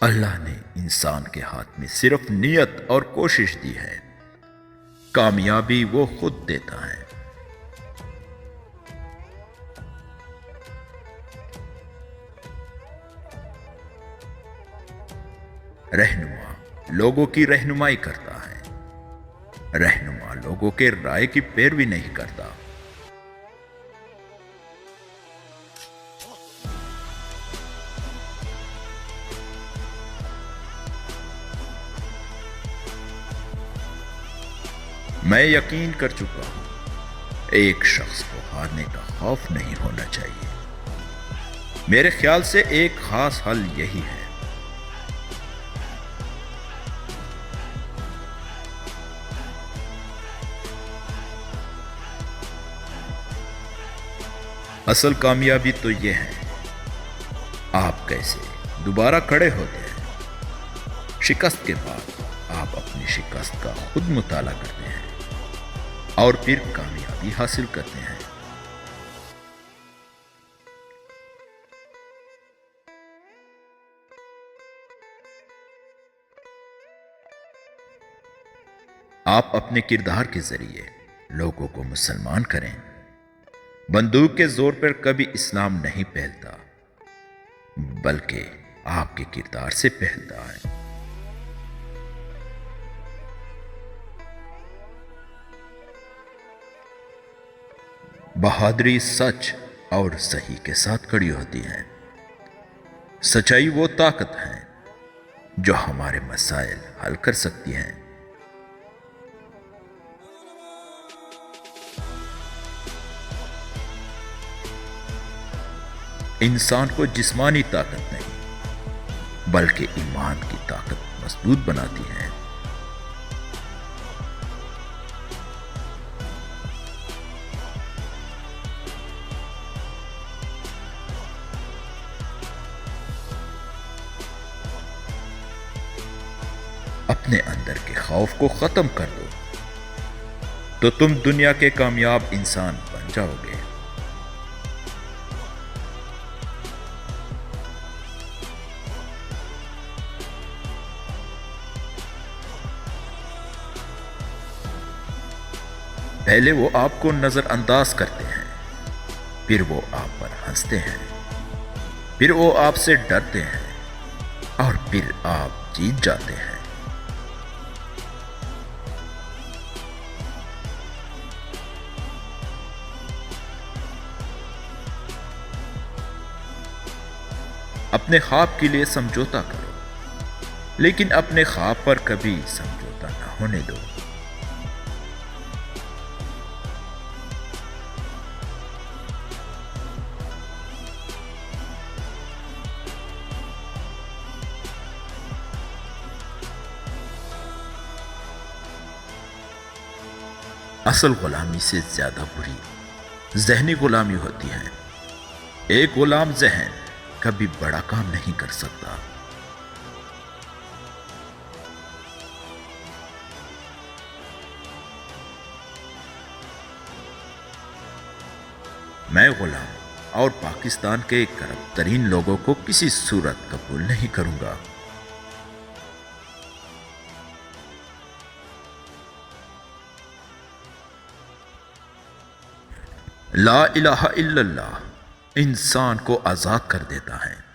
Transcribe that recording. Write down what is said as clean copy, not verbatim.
اللہ نے انسان کے ہاتھ میں صرف نیت اور کوشش دی ہے، کامیابی وہ خود دیتا ہے۔ رہنما لوگوں کی رہنمائی کرتا ہے، رہنما لوگوں کے رائے کی پیروی نہیں کرتا۔ میں یقین کر چکا ہوں، ایک شخص کو ہارنے کا خوف نہیں ہونا چاہیے۔ میرے خیال سے ایک خاص حل یہی ہے۔ اصل کامیابی تو یہ ہے، آپ کیسے دوبارہ کھڑے ہوتے ہیں۔ شکست کے بعد آپ اپنی شکست کا خود مطالعہ کرتے ہیں اور پھر کامیابی حاصل کرتے ہیں۔ آپ اپنے کردار کے ذریعے لوگوں کو مسلمان کریں۔ بندوق کے زور پر کبھی اسلام نہیں پھیلتا، بلکہ آپ کے کردار سے پھیلتا ہے۔ بہادری سچ اور صحیح کے ساتھ کھڑی ہوتی ہے۔ سچائی وہ طاقت ہے جو ہمارے مسائل حل کر سکتی ہے۔ انسان کو جسمانی طاقت نہیں، بلکہ ایمان کی طاقت مضبوط بناتی ہے۔ اپنے اندر کے خوف کو ختم کر دو تو تم دنیا کے کامیاب انسان بن جاؤ گے۔ پہلے وہ آپ کو نظر انداز کرتے ہیں، پھر وہ آپ پر ہنستے ہیں، پھر وہ آپ سے ڈرتے ہیں، اور پھر آپ جیت جاتے ہیں۔ اپنے خواب کے لیے سمجھوتا کرو، لیکن اپنے خواب پر کبھی سمجھوتا نہ ہونے دو۔ اصل غلامی سے زیادہ بری ذہنی غلامی ہوتی ہے۔ ایک غلام ذہن کبھی بڑا کام نہیں کر سکتا۔ میں غلام اور پاکستان کے کرپٹ ترین لوگوں کو کسی صورت قبول نہیں کروں گا۔ لا الہ الا اللہ انسان کو آزاد کر دیتا ہے۔